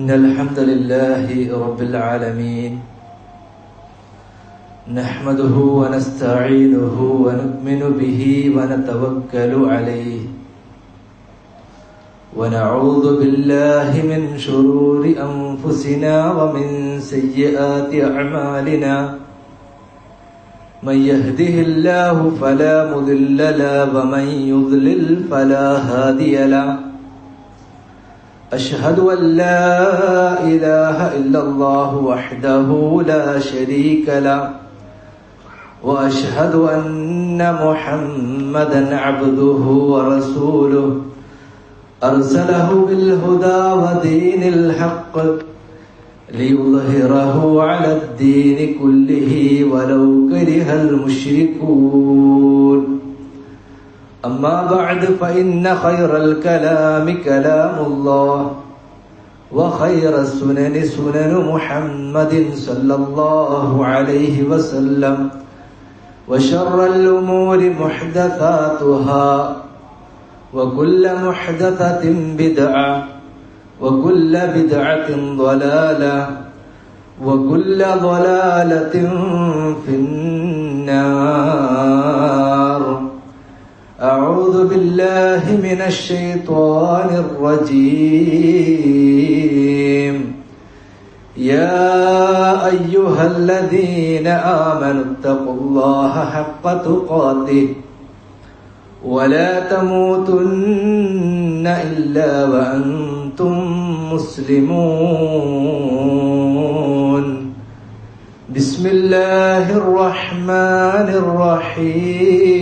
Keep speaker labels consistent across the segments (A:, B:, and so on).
A: إن الحمد لله رب العالمين نحمده ونستعينه ونؤمن به ونتوكل عليه ونعوذ بالله من شرور أنفسنا ومن سيئات أعمالنا من يهده الله فلا مضل له ومن يضلل فلا هادي له أشهد أن لا إله إلا الله وحده لا شريك له وأشهد أن محمدا عبده ورسوله أرسله بالهدى ودين الحق ليظهره على الدين كله ولو كره المشركون أما بعد فإن خير الكلام كلام الله وخير السنن سنن محمد صلى الله عليه وسلم وشر الأمور محدثاتها وكل محدثة بدعة وكل بدعة ضلالة وكل ضلالة في النار. أعوذ بالله من الشيطان الرجيم. يا أيها الذين آمنوا اتقوا الله حق تقاته ولا تموتن إلا وأنتم مسلمون. بسم الله الرحمن الرحيم.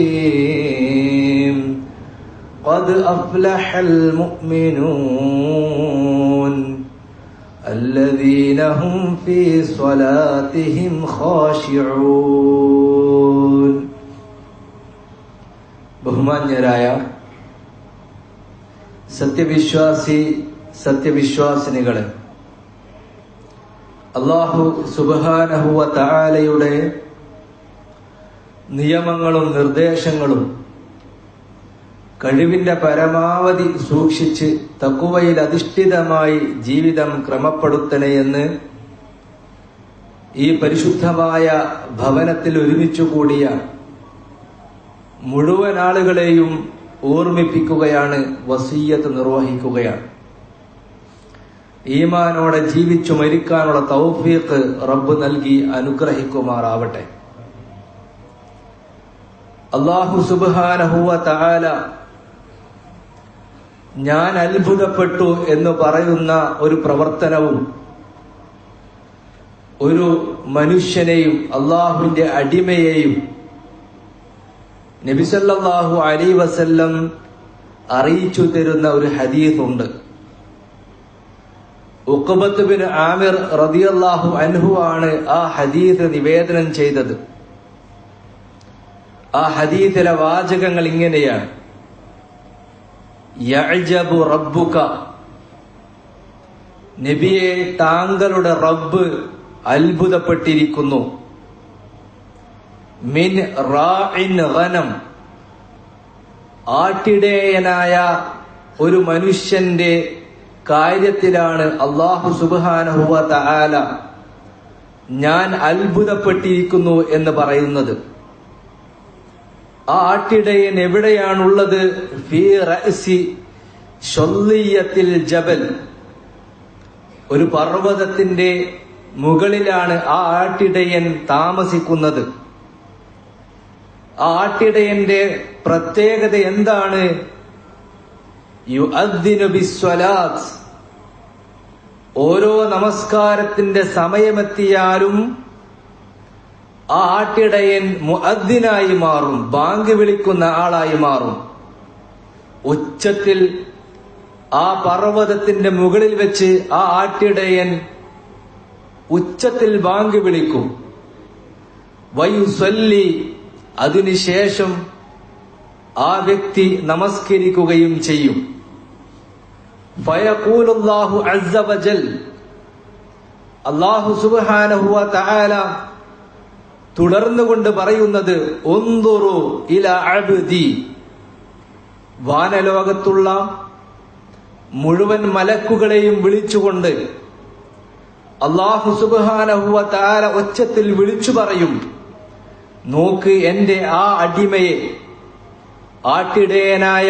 A: قد أفلح المؤمنون الذين هم في صلاتهم خاشعون. ബഹുമാന്യരായ സത്യവിശ്വാസിനികളെ, അല്ലാഹു സുബ്ഹാനഹു വ തആലയുടെ നിയമങ്ങളും നിർദ്ദേശങ്ങളും കഴിവിന്റെ പരമാവധി സൂക്ഷിച്ച് തഖ്വയിൽ അധിഷ്ഠിതമായി ജീവിതം ക്രമപ്പെടുത്തണമെന്ന് ഈ പരിശുദ്ധമായ ഭവനത്തിൽ ഒരുമിച്ചു കൂടിയ മുഴുവൻ ആളുകളെയും ഓർമ്മിപ്പിക്കുകയാണ്, വസിയ്യത്ത് നിർവഹിക്കുകയാണ്. ഈമാനോടെ ജീവിച്ചു മരിക്കാനുള്ള തൗഫീഖ് റബ്ബ് നൽകി അനുഗ്രഹിക്കുമാറാവട്ടെ. അല്ലാഹു സുബ്ഹാനഹു വ തആല ഞാൻ അത്ഭുതപ്പെട്ടു എന്ന് പറയുന്ന ഒരു പ്രവർത്തനവും ഒരു മനുഷ്യനെയും അല്ലാഹുവിന്റെ അടിമയെയും നബി സല്ലല്ലാഹു അലൈഹി വസല്ലം അറിയിച്ചു തരുന്ന ഒരു ഹദീസ് ഉണ്ട്. ഉഖബത്ത് ബിൻ ആമിർ റളിയല്ലാഹു അൻഹു ആണ് ആ ഹദീസ് നിവേദനം ചെയ്തത്. ആ ഹദീസിലെ വാചകങ്ങൾ ഇങ്ങനെയാണ്: യഅജബു റബ്ബുക, നബിയെ താങ്കളുടെ റബ്ബ് അത്ഭുതപ്പെട്ടിരിക്കുന്നു. മിൻ റാഇൻ ഗനം, ആട്ടിടയനായ ഒരു മനുഷ്യന്റെ കാര്യത്തിലാണ് അല്ലാഹു സുബ്ഹാനഹു വ തആല ഞാൻ അത്ഭുതപ്പെട്ടിരിക്കുന്നു എന്ന് പറയുന്നത്. ആ ആട്ടിടയൻ എവിടെയാണുള്ളത്? ഫീ റഅസി ശൊല്ലിയത്തിൽ ജബൽ, ഒരു പർവ്വതത്തിന്റെ മുകളിലാണ് ആ ആട്ടിടയൻ താമസിക്കുന്നത്. ആ ആട്ടിടയന്റെ പ്രത്യേകത എന്താണ്? യുഅദ്ദിനു ബിസ്സലാത്ത്, ഓരോ നമസ്കാരത്തിന്റെ സമയമെത്തിയാലും ആ ആട്ടിടയൻ മുഅദ്ദിനായി മാറും, ബാങ്ക് വിളിക്കുന്ന ആളായി മാറും. ഉച്ചത്തിൽ ആ പർവ്വതത്തിന്റെ മുകളിൽ വെച്ച് ആ ആട്ടിടയൻ ഉച്ചത്തിൽ ബാങ്ക് വിളിക്കും. വയുസല്ലി, അതിനുശേഷം ആ വ്യക്തി നമസ്കരിക്കുകയും ചെയ്യും. ഫയഖൂലുല്ലാഹു അസ്സ വജൽ, അല്ലാഹു സുബ്ഹാനഹു വ തആല തുടർന്നുകൊണ്ട് പറയുന്നത്, ഉൻദുറു ഇലാ അബ്ദി, വാനലോകത്തുള്ള മുഴുവൻ മലക്കുകളെയും വിളിച്ചുകൊണ്ട് അല്ലാഹു സുബ്ഹാനഹു വ തആല ഒച്ചത്തിൽ വിളിച്ചു പറയും, നോക്ക് എന്റെ ആ അടിമയെ, ആട്ടിടയനായ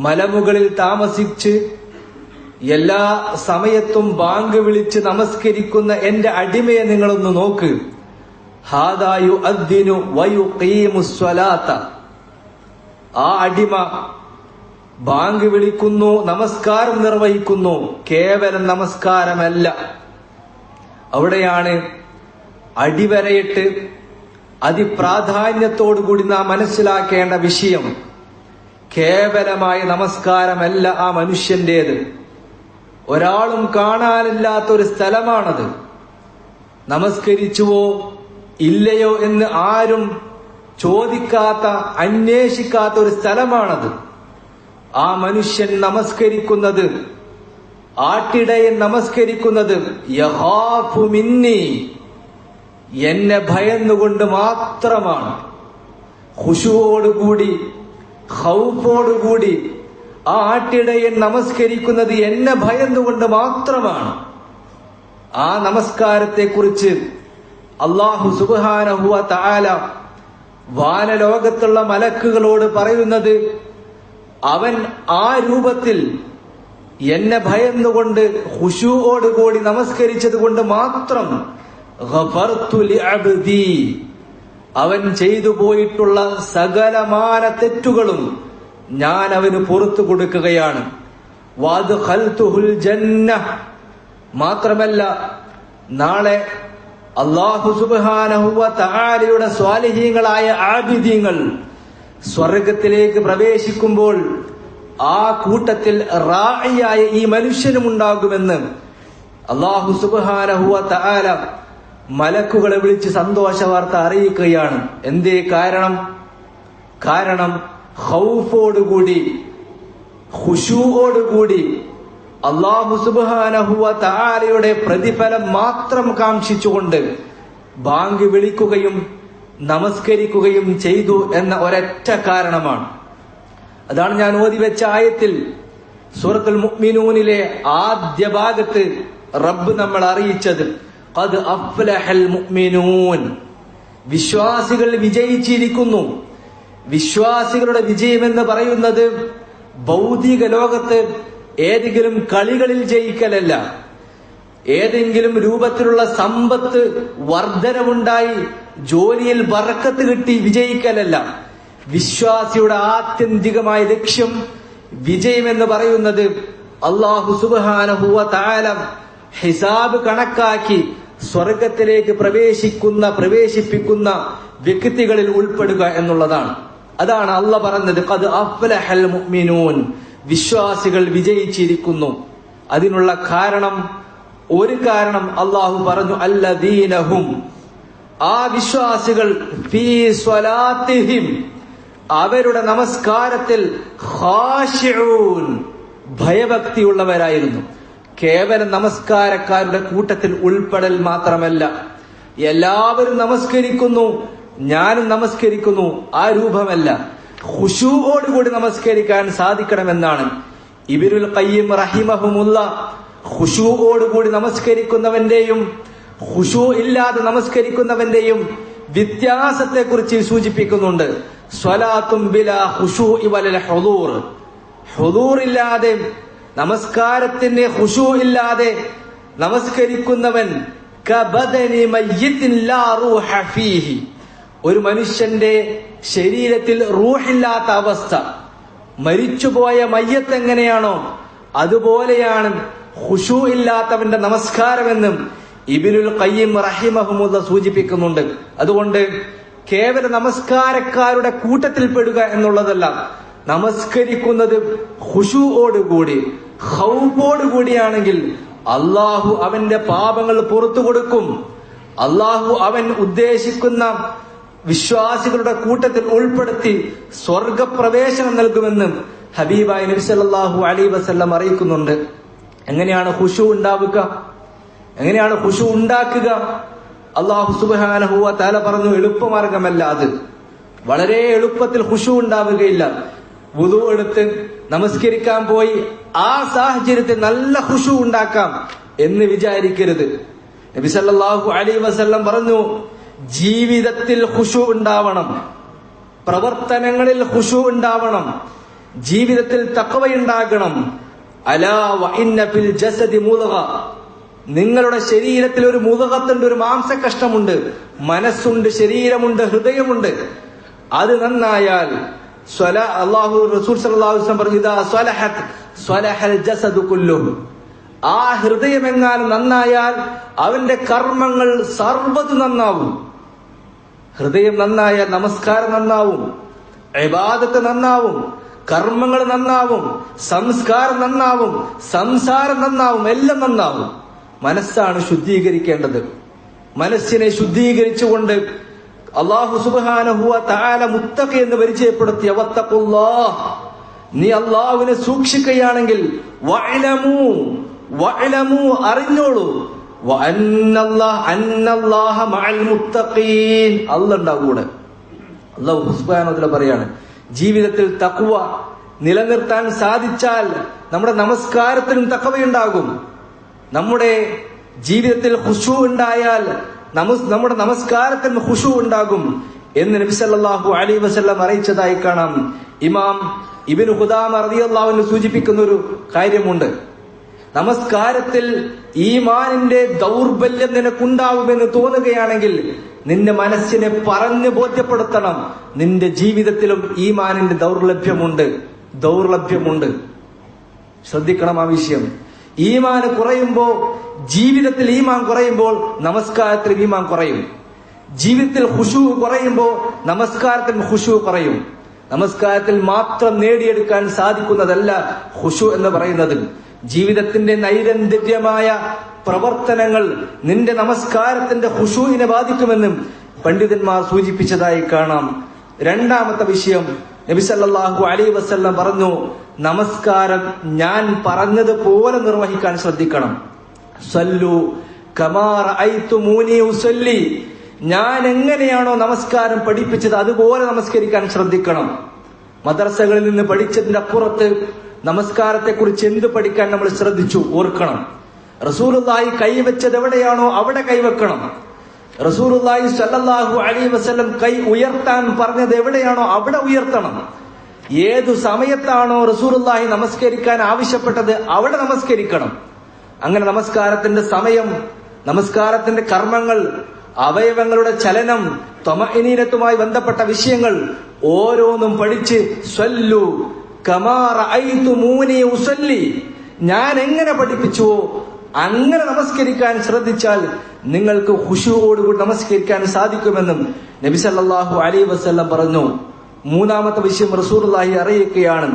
A: മലമുകളിൽ താമസിച്ച് എല്ലാ സമയത്തും ബാങ്ക് വിളിച്ച് നമസ്കരിക്കുന്ന എന്റെ അടിമയെ നിങ്ങളൊന്ന് നോക്ക്. ഹാദാ യുഅദ്ദിനു വയുഖീമുസ് സ്വലാത്ത. ആ അടിമ ബാങ്ക് വിളിക്കുന്നു, നമസ്കാരം നിർവഹിക്കുന്നു. കേവലം നമസ്കാരമല്ല. അവിടെയാണ് അടിവരയിട്ട് അതിപ്രാധാന്യത്തോടുകൂടി നാം മനസ്സിലാക്കേണ്ട വിഷയം. കേവലമായ നമസ്കാരമല്ല ആ മനുഷ്യന്റേത്. ഒരാളും കാണാനില്ലാത്ത ഒരു സ്ഥലമാണത്. നമസ്കരിച്ചുവോ ഇല്ലയോ എന്ന് ആരും ചോദിക്കാത്ത, അന്വേഷിക്കാത്ത ഒരു സ്ഥലമാണത്. ആ മനുഷ്യൻ നമസ്കരിക്കുന്നത്, ആട്ടിടയൻ നമസ്കരിക്കുന്നത് യഖാഫു മിന്നി, എന്നെ ഭയന്നുകൊണ്ട് മാത്രമാണ്. ഖുശൂഓടുകൂടി, ഖൗഫോടുകൂടി ആ ആട്ടിടയൻ നമസ്കരിക്കുന്നത് എന്നെ ഭയന്നുകൊണ്ട് മാത്രമാണ്. ആ നമസ്കാരത്തെക്കുറിച്ച് അല്ലാഹു സുബ്ഹാനഹു വ തആല വാനലോകത്തുള്ള മലക്കുകളോട് പറയുന്നത്, അവൻ ആ രൂപത്തിൽ എന്നെ ഭയന്നുകൊണ്ട് ഖുശൂഓടുകൂടി നമസ്കരിച്ചത് കൊണ്ട് മാത്രം ഗഫർതു ലിഅബ്ദി, അവൻ ചെയ്തു പോയിട്ടുള്ള സകലമാന തെറ്റുകളും ഞാൻ അവന് പുറത്തു കൊടുക്കുകയാണ്. വഅദ്ഖൽതുഹുൽ ജന്നഹ, മാത്രമല്ല നാളെ അല്ലാഹു സുബ്ഹാനഹു വ തആലയുടെ സ്വാലിഹീങ്ങളായ ആബിദീങ്ങൾ സ്വർഗത്തിലേക്ക് പ്രവേശിക്കുമ്പോൾ ആ കൂട്ടത്തിൽ റാഇയായ ഈ മനുഷ്യനും ഉണ്ടാകുമെന്ന് അല്ലാഹു സുബ്ഹാനഹു വ തആല മലക്കുകളെ വിളിച്ച് സന്തോഷ വാർത്ത അറിയിക്കുകയാണ്. എന്തേ കാരണം? കാരണം ഖൗഫോടുകൂടി, ഖുശൂഓടുകൂടി അല്ലാഹു സുബ്ഹാനഹു വ തആലയുടെ പ്രതിഫലം മാത്രം കാംക്ഷിച്ചുകൊണ്ട് ബാങ്ക് വിളിക്കുകയും നമസ്കരിക്കുകയും ചെയ്തു എന്ന ഒരൊറ്റ കാരണമാണ്. അതാണ് ഞാൻ ഓതി വെച്ച ആയത്തിൽ സൂറത്തുൽ മുഅ്മിനൂനിലെ ആദ്യ ഭാഗത്ത് റബ്ബ് നമ്മൾ അറിയിച്ചത്, ഖദ് അഫ്ലഹൽ മുഅ്മിനൂൻ, വിശ്വാസികൾ വിജയിച്ചിരിക്കുന്നു. വിശ്വാസികളുടെ വിജയമെന്ന് പറയുന്നത് ഭൗതിക ലോകത്ത് ഏതെങ്കിലും കളികളിൽ ജയിക്കലല്ല, ഏതെങ്കിലും രൂപത്തിലുള്ള സമ്പത്ത് വർധനവുണ്ടായി ജോലിയിൽ ബറക്കത്ത് കിട്ടി വിജയിക്കലല്ല. വിശ്വാസിയുടെ ആത്യന്തികമായ ലക്ഷ്യം, വിജയമെന്ന് പറയുന്നത് അല്ലാഹു സുബ്ഹാനഹു വ തആല ഹിസാബ് കണക്കാക്കി സ്വർഗത്തിലേക്ക് പ്രവേശിപ്പിക്കുന്ന വ്യക്തികളിൽ ഉൾപ്പെടുക എന്നുള്ളതാണ്. അതാണ് അല്ലാഹ് പറഞ്ഞത്, ഖദ് അഫ്ലഹൽ മുഅ്മിനൂൻ, വിശ്വാസികൾ വിജയിച്ചിരിക്കുന്നു. അതിനുള്ള ഒരു കാരണം അല്ലാഹു പറഞ്ഞു, അല്ലദീനഹും, ആ വിശ്വാസികൾ ഫീ സ്വലാത്തിഹിം, അവരുടെ നമസ്കാരത്തിൽ ഖാശിഊൻ, ഭയഭക്തിയുള്ളവരായിരുന്നു. കേവലം നമസ്കാരക്കാരുടെ കൂട്ടത്തിൽ ഉൾപ്പെടൽ മാത്രമല്ല, എല്ലാവരും നമസ്കരിക്കുന്നു, ഞാനും നമസ്കരിക്കുന്നു, ആ രൂപമല്ല. ഖുശൂഓടുകൂടി നമസ്കരിക്കാൻ സാധിക്കണമെന്നാണ് ഇബ്നുൽ ഖയ്യിം റഹിമഹുമുള്ള ഖുശൂഓടുകൂടി നമസ്കരിക്കുന്നവന്റെയും ഖുശൂ ഇല്ലാതെ നമസ്കരിക്കുന്നവന്റെയും വ്യത്യാസത്തെക്കുറിച്ച് സൂചിപ്പിക്കുന്നുണ്ട്. സ്വലാത്തും ബിലാ ഖുശൂഇ വലൽ ഹുദൂർ, ഹുദൂർ ഇല്ലാതെ, നമസ്കാരത്തിന് ഖുശൂ ഇല്ലാതെ നമസ്കരിക്കുന്നവൻ കബദനി മയ്യിത്തിൻ ലാ റൂഹ ഫീഹി, ഒരു മനുഷ്യന്റെ ശരീരത്തിൽ റൂഹില്ലാത്ത അവസ്ഥ, മരിച്ചുപോയ മയ്യത്ത് എങ്ങനെയാണോ അതുപോലെയാണ് ഖുശൂ ഇല്ലാത്തവന്റെ നമസ്കാരമെന്നും ഇബ്നുൽ ഖയ്യിം റഹിമഹുമുള്ള സൂചിപ്പിക്കുന്നുണ്ട്. അതുകൊണ്ട് കേവല നമസ്കാരക്കാരുടെ കൂട്ടത്തിൽ പെടുക എന്നുള്ളതല്ല, നമസ്കരിക്കുന്നത് ഖുശൂഓടുകൂടി, ഖൗഫോടുകൂടിയാണെങ്കിൽ അല്ലാഹു അവന്റെ പാപങ്ങൾ പുറത്തു കൊടുക്കും. അല്ലാഹു അവൻ ഉദ്ദേശിക്കുന്ന വിശ്വാസികളുടെ കൂട്ടത്തിൽ ഉൾപ്പെടുത്തി സ്വർഗപ്രവേശനം നൽകുമെന്ന് ഹബീബായ നബി സല്ലല്ലാഹു അലൈഹി വസല്ലം അറിയിക്കുന്നുണ്ട്. എങ്ങനെയാണ് ഖുശൂ ഉണ്ടാവുക? എങ്ങനെയാണ് ഖുശൂ ഉണ്ടാക്കുക? അല്ലാഹു സുബ്ഹാനഹു വ തആല പറഞ്ഞു, എളുപ്പമാർഗമല്ല അത്. വളരെ എളുപ്പത്തിൽ ഖുശൂ ഉണ്ടാവുകയില്ല. വുദു എടുത്ത് നമസ്കരിക്കാൻ പോയി ആ സാഹചര്യത്തിൽ നല്ല ഖുശൂ ഉണ്ടാക്കാം. എന്ന് വിചാരിക്കരുത്. നബി സല്ലല്ലാഹു അലൈഹി വസല്ലം പറഞ്ഞു, ജീവിതത്തിൽ ഖുശൂ ഉണ്ടാവണം, പ്രവർത്തനങ്ങളിൽ ഖുശൂ ഉണ്ടാവണം, ജീവിതത്തിൽ തഖ്വയുണ്ടാകണം. അലാ വ ഇന്ന ഫിൽ ജസദി മുദ്ഗ, നിങ്ങളുടെ ശരീരത്തിൽ ഒരു മുദ്ഗത്തുണ്ട്, ഒരു മാംസകഷ്ണമുണ്ട്, മനസ്സുണ്ട്, ശരീരമുണ്ട്, ഹൃദയമുണ്ട്. അത് നന്നായാൽ അല്ലാഹു റസൂൽ സല്ലല്ലാഹു അലൈഹി വസല്ലം പറഞ്ഞു, ഇദാ സ്വലഹത് സ്വലഹൽ ജസദു കുല്ലുഹു, ആ ഹൃദയമെങ്ങാനും നന്നായാൽ അവന്റെ കർമ്മങ്ങൾ സർവ്വതും നന്നാവും. ഹൃദയം നന്നായാൽ നമസ്കാരം നന്നാവും, ഇബാദത്ത് നന്നാവും, കർമ്മങ്ങൾ നന്നാവും, സംസ്കാരം നന്നാവും, സംസാരം നന്നാവും, എല്ലാം നന്നാവും. മനസ്സാണ് ശുദ്ധീകരിക്കേണ്ടത്. മനസ്സിനെ ശുദ്ധീകരിച്ചുകൊണ്ട് അല്ലാഹു സുബ്ഹാനഹു വ തആല മുത്തഖി എന്ന് പരിചയപ്പെടുത്തിയ വത്തഖുല്ലാഹ്, നീ അല്ലാഹുവിനെ സൂക്ഷിക്കുകയാണെങ്കിൽ വഅലമു അറിഞ്ഞോളൂ അന്നല്ലാഹ മഅൽ മുത്തഖീൻ, അല്ലാഹ് ഉണ്ടാവും കൂടെ. അല്ലാഹു സുബ്ഹാനഹു വ തആല പറയാണ്, ജീവിതത്തിൽ തഖ്വ നിലനിർത്താൻ സാധിച്ചാൽ നമ്മുടെ നമസ്കാരത്തിലും തഖ്വയുണ്ടാകും. നമ്മുടെ ജീവിതത്തിൽ ഖുശൂ ഉണ്ടായാൽ നമ്മുടെ നമസ്കാരത്തിന് ഖുശൂ ഉണ്ടാകും എന്ന് നബി സല്ലല്ലാഹു അലൈഹി വസല്ലം അറിയിച്ചതായി കാണാം. ഇമാം ഇബ്നു ഖുദാമ റളിയല്ലാഹു അൻഹു സൂചിപ്പിക്കുന്ന ഒരു കാര്യമുണ്ട്. നമസ്കാരത്തിൽ ഈമാനിന്റെ ദൗർബല്യം നിനക്കുണ്ടാവുമെന്ന് തോന്നുകയാണെങ്കിൽ നിന്റെ മനസ്സിനെ പറഞ്ഞു ബോധ്യപ്പെടുത്തണം, നിന്റെ ജീവിതത്തിലും ഈമാനിന്റെ ദൗർലഭ്യമുണ്ട്. ശ്രദ്ധിക്കണം ആ വിഷയം. ഈമാന് കുറയുമ്പോ, ജീവിതത്തിൽ ഈമാൻ കുറയുമ്പോൾ നമസ്കാരത്തിൽ ഈമാൻ കുറയും. ജീവിതത്തിൽ ഖുശൂ കുറയുമ്പോ നമസ്കാരത്തിൽ ഖുശൂ കുറയും. നമസ്കാരത്തിൽ മാത്രം നേടിയെടുക്കാൻ സാധിക്കുന്നതല്ല ഖുശൂ എന്ന് പറയുന്നത്. ജീവിതത്തിന്റെ നൈരന്തര്യമായ പ്രവർത്തനങ്ങൾ നിന്റെ നമസ്കാരത്തിന്റെ ഖുശൂഇനെ ബാധിക്കുമെന്നും പണ്ഡിതന്മാർ സൂചിപ്പിച്ചതായി കാണാം. രണ്ടാമത്തെ വിഷയം, നബി സല്ലല്ലാഹു അലൈഹി വസല്ലം പറഞ്ഞു, നമസ്കാരം ഞാൻ പറഞ്ഞതുപോലെ നിർവഹിക്കാൻ ശ്രദ്ധിക്കണം. സല്ലു കമാ റഅയ്തുമൂനി ഉസല്ലി, ഞാൻ എങ്ങനെയാണോ നമസ്കാരം പഠിപ്പിച്ചത് അതുപോലെ നമസ്കരിക്കാൻ ശ്രദ്ധിക്കണം. മദ്രസകളിൽ നിന്ന് പഠിച്ചതിന്റെ അപ്പുറത്ത് നമസ്കാരത്തെ കുറിച്ച് എന്ത് പഠിക്കാൻ നമ്മൾ ശ്രദ്ധിച്ചു ഓർക്കണം. റസൂലുള്ളാഹി കൈവച്ചത് എവിടെയാണോ അവിടെ കൈവെക്കണം. റസൂലുള്ളാഹി സ്വല്ലല്ലാഹു അലൈഹി വസല്ലം കൈ ഉയർത്താൻ പറഞ്ഞത് എവിടെയാണോ അവിടെ ഉയർത്തണം. ഏതു സമയത്താണോ റസൂലുള്ളാഹി നമസ്കരിക്കാൻ ആവശ്യപ്പെട്ടത് അവിടെ നമസ്കരിക്കണം. അങ്ങനെ നമസ്കാരത്തിന്റെ സമയം, നമസ്കാരത്തിന്റെ കർമ്മങ്ങൾ, അവയവങ്ങളുടെ ചലനം, ത്വമഅനീനത്തുമായി ബന്ധപ്പെട്ട വിഷയങ്ങൾ ഓരോന്നും പഠിച്ച് സ്വല്ലു കമാ റഅയ്തുമൂനി ഉസല്ലി, ഞാൻ എങ്ങനെ പഠിപ്പിച്ചുവോ അങ്ങനെ നമസ്കരിക്കാൻ ശ്രദ്ധിച്ചാൽ നിങ്ങൾക്ക് ഖുശൂഓടുകൂടി നമസ്കരിക്കാൻ സാധിക്കുമെന്നും നബി സല്ലല്ലാഹു അലൈഹി വസല്ലം പറഞ്ഞു. മൂന്നാമത്തെ വിഷയം റസൂലുള്ളാഹി അറിയിക്കുകയാണ്,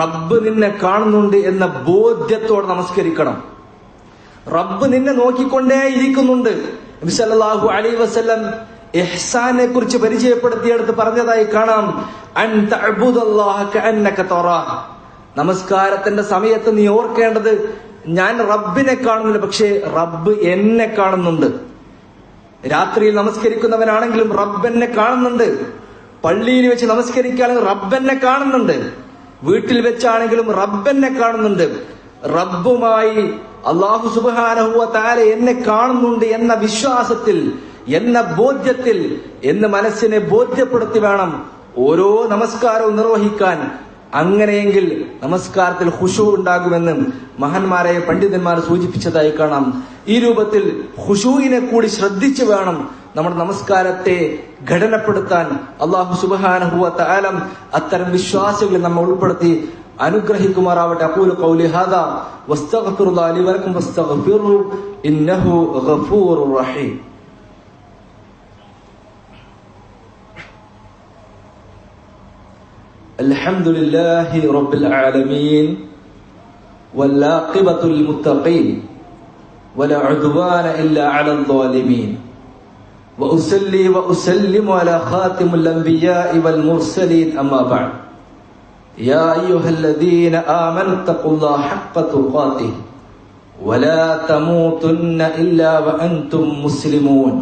A: റബ്ബ് നിന്നെ കാണുന്നുണ്ട് എന്ന ബോധ്യത്തോടെ നമസ്കരിക്കണം. റബ്ബ് നിന്നെ നോക്കിക്കൊണ്ടേ ഇരിക്കുന്നുണ്ട്. നബി സല്ലല്ലാഹു അലൈഹി വസല്ലം ഇഹ്സാനെ കുറിച്ച് പരിചയപ്പെടുത്തിയെടുത്ത് പറഞ്ഞതായി കാണാം, അൻ തഅബുദല്ലാഹ കഅന്നക തറാഹ്, നമസ്കാരത്തിന്റെ സമയത്ത് നീ ഓർക്കേണ്ടത്, ഞാൻ റബ്ബിനെ കാണുന്നില്ല, പക്ഷേ റബ്ബ് എന്നെ കാണുന്നുണ്ട്. രാത്രിയിൽ നമസ്കരിക്കുന്നവനാണെങ്കിലും റബ്ബെന്നെ കാണുന്നുണ്ട്. പള്ളിയിൽ വെച്ച് നമസ്കരിക്കുകയാണെങ്കിൽ റബ്ബെന്നെ കാണുന്നുണ്ട്. വീട്ടിൽ വെച്ചാണെങ്കിലും റബ്ബെന്നെ കാണുന്നുണ്ട്. റബ്ബുമായി അല്ലാഹു സുബ്ഹാനഹു വ തആല എന്നെ കാണുന്നുണ്ട് എന്ന വിശ്വാസത്തിൽ, എന്ന ബോധ്യത്തിൽ, എന്ന് മനസ്സിനെ ബോധ്യപ്പെടുത്തി വേണം ഓരോ നമസ്കാരവും നിർവഹിക്കാൻ. അങ്ങനെയെങ്കിൽ നമസ്കാരത്തിൽ ഖുശൂ ഉണ്ടാകുമെന്ന് മഹാന്മാരായ പണ്ഡിതന്മാർ സൂചിപ്പിച്ചതായി കാണാം. ഈ രൂപത്തിൽ ഖുശൂഇനെ കൂടി ശ്രദ്ധിച്ചു വേണം നമ്മുടെ നമസ്കാരത്തെ ഘടനപ്പെടുത്താൻ. അല്ലാഹു സുബ്ഹാനഹു വ തആല അത്തരം വിശ്വാസികളെ നമ്മൾ ഉൾപ്പെടുത്തി അനുഗ്രഹിക്കുമാറാവട്ടെ. അഖൂലു ഖൗലി ഹാദാ വസ്തഗ്ഫിറുല്ലാഹ ലി വലക്കും ഫസ്തഗ്ഫിറു ഇന്നഹു ഗഫൂറുർ റഹീം. الحمد لله رب العالمين والعاقبة للمتقين ولا عدوان إلا على الظالمين وأصلي وأسلم على خاتم الأنبياء والمرسلين أما بعد يا أيها الذين آمنوا اتقوا الله حق تقاته ولا تموتن إلا وأنتم مسلمون.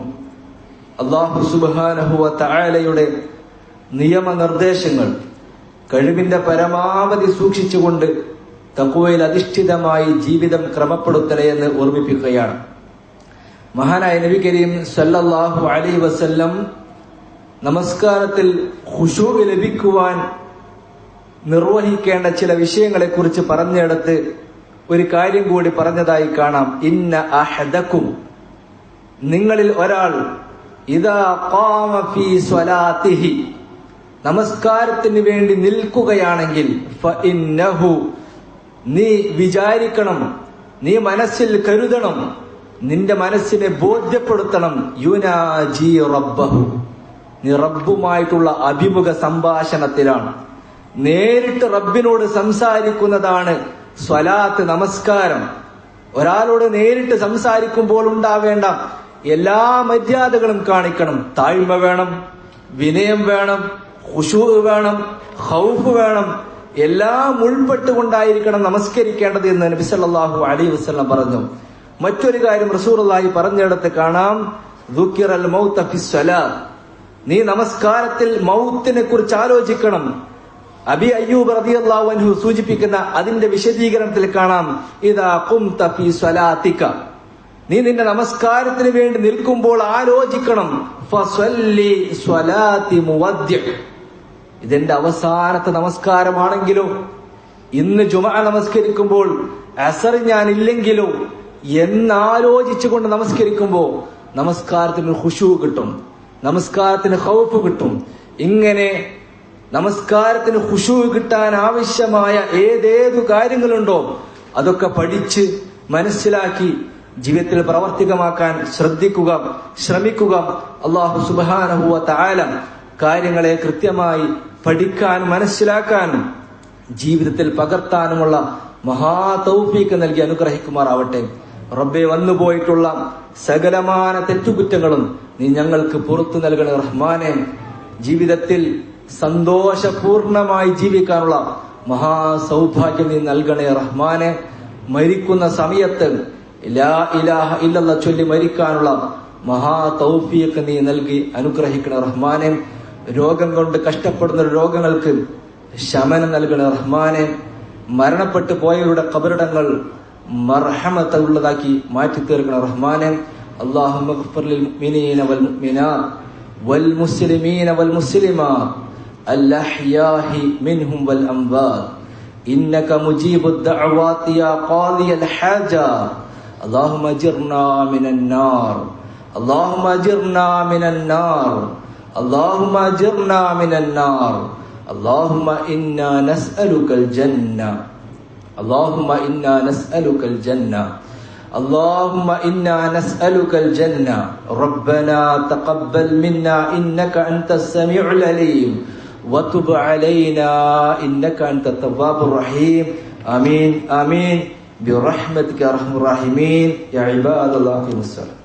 A: അല്ലാഹു സുബ്ഹാനഹു വ തആലയുടെ നിയമനിർദ്ദേശങ്ങൾ കഴിവിന്റെ പരമാവധി സൂക്ഷിച്ചുകൊണ്ട് തഖ്വയിൽ അധിഷ്ഠിതമായി ജീവിതം ക്രമപ്പെടുത്തണേ എന്ന് ഓർമ്മിപ്പിക്കുകയാണ്. മഹാനായ നബി കരീം സല്ലല്ലാഹു അലൈഹി വസല്ലം നമസ്കാരത്തിൽ ഖുശൂ ലഭിക്കുവാൻ നിർവഹിക്കേണ്ട ചില വിഷയങ്ങളെ കുറിച്ച് പറഞ്ഞെടുത്ത് ഒരു കാര്യം കൂടി പറഞ്ഞതായി കാണാം. ഇന്ന അഹദക്കും, നിങ്ങളിൽ ഒരാൾ ഇദാ ഖാമ ഫീ സ്വലാത്തിഹി, നമസ്കാരത്തിന് വേണ്ടി നിൽക്കുകയാണെങ്കിൽ ഫഇന്നഹു, നീ വിചാരിക്കണം, നീ മനസ്സിൽ കരുതണം, നിന്റെ മനസ്സിനെ ബോധ്യപ്പെടുത്തണം, യുനാജി റബ്ബഹു, നീ റബ്ബുമായിട്ടുള്ള അഭിമുഖ സംഭാഷണത്തിലാണ്, നേരിട്ട് റബ്ബിനോട് സംസാരിക്കുന്നതാണ് സ്വലാത്ത്, നമസ്കാരം. ഒരാളോട് നേരിട്ട് സംസാരിക്കുമ്പോൾ ഉണ്ടാവേണ്ട എല്ലാ മര്യാദകളും കാണിക്കണം. താഴ്മ വേണം, വിനയം വേണം, ഖുശൂ വേണം, ഖൗഫ് വേണം, എല്ലാം ഉൾപ്പെട്ടുകൊണ്ടായിരിക്കണം നമസ്കരിക്കേണ്ടത് എന്ന് നബി സല്ലല്ലാഹു അലൈഹി വസല്ലം പറഞ്ഞു. മറ്റൊരു കാര്യം റസൂലുള്ളാഹി പറഞ്ഞിടത്ത് കാണാം, ദുക്കിറൽ മൗത ഫി സ്വലാത്ത്, നീ നമസ്കാരത്തിൽ മൗത്തിനെ കുറിച്ച് ആലോചിക്കണം. അബി അയ്യൂബ് റളിയല്ലാഹു അൻഹു സൂചിപ്പിക്കുന്ന അതിന്റെ വിശദീകരണത്തിൽ കാണാം, ഇദാ ഖുംത ഫീ സ്വലാത്തിക, നീ നിന്റെ നമസ്കാരത്തിന് വേണ്ടി നിൽക്കുമ്പോൾ ആലോചിക്കണം, ഫസ്വല്ലി സ്വലാത്തി മുവദ്ദിഅ, ഇതെന്റെ അവസാനത്തെ നമസ്കാരമാണെങ്കിലോ, ഇന്ന് ജുമഅ നമസ്കരിക്കുമ്പോൾ അസർ ഞാൻ ഇല്ലെങ്കിലോ എന്നാലോചിച്ചുകൊണ്ട് നമസ്കരിക്കുമ്പോ നമസ്കാരത്തിന് ഖുശൂ കിട്ടും, നമസ്കാരത്തിന് ഖൗഫ് കിട്ടും. ഇങ്ങനെ നമസ്കാരത്തിന് ഖുശൂ കിട്ടാൻ ആവശ്യമായ ഏതേതു കാര്യങ്ങളുണ്ടോ അതൊക്കെ പഠിച്ച് മനസ്സിലാക്കി ജീവിതത്തിൽ പ്രാവർത്തികമാക്കാൻ ശ്രമിക്കുക. അല്ലാഹു സുബ്ഹാനഹു വ തആല കാര്യങ്ങളെ കൃത്യമായി പഠിക്കാനും മനസ്സിലാക്കാനും ജീവിതത്തിൽ പകർത്താനുമുള്ള മഹാ തൗഫീഖ് നൽകി അനുഗ്രഹിക്കുമാറാവട്ടെ. റബ്ബേ, വന്നുപോയിട്ടുള്ള സകലമാന തെറ്റുകുറ്റങ്ങളും നീ ഞങ്ങൾക്ക് പുറത്തു നൽകണേ റഹ്മാനെ. ജീവിതത്തിൽ സന്തോഷപൂർണമായി ജീവിക്കാനുള്ള മഹാ സൗഭാഗ്യം നീ നൽകണേ റഹ്മാനെ. മരിക്കുന്ന സമയത്ത് ലാ ഇലാഹ ഇല്ലല്ലാഹ് ചൊല്ലി മരിക്കാനുള്ള മഹാ തൗഫീഖ് നീ നൽകി അനുഗ്രഹിക്കണേ റഹ്മാനെ. രോഗം കൊണ്ട് കഷ്ടപ്പെടുന്ന രോഗങ്ങൾക്ക് ശമനം നൽകണേ റഹ്മാനെ. മരണപ്പെട്ടു പോയവരുടെ ഖബറിടങ്ങൾ മർഹമത്തുള്ളതാക്കി മാറ്റി തീർക്കണേ റഹ്മാനെ. അല്ലാഹുമ്മ ഗ്ഫിർ ലിൽ മുഅ്മിനീന വൽ മുഅ്മിനാത്ത് വൽ മുസ്ലിമീന വൽ മുസ്ലിമാത്ത് അൽ അഹ്യാഹി മിൻഹും വൽ അംവാത് ഇന്നക മുജീബുദ് ദഅവാതി യാ ഖാദിയൽ ഹാജാത്ത്. അല്ലാഹുമ്മ അജിർനാ മിനൻ നാർ, അല്ലാഹുമ്മ അജിർനാ മിനൻ നാർ, അല്ലാഹുമ്മ അജിർനാ മിനൻ നാർ. اللهم إنا نسألك الجنة، اللهم إنا نسألك الجنة، اللهم إنا نسألك الجنة. ربنا تقبل منا إنك أنت السميع العليم وتب علينا إنك أنت التواب الرحيم. آمين آمين برحمتك يا أرحم الراحمين. يا عباد الله أقيموا الصلاة.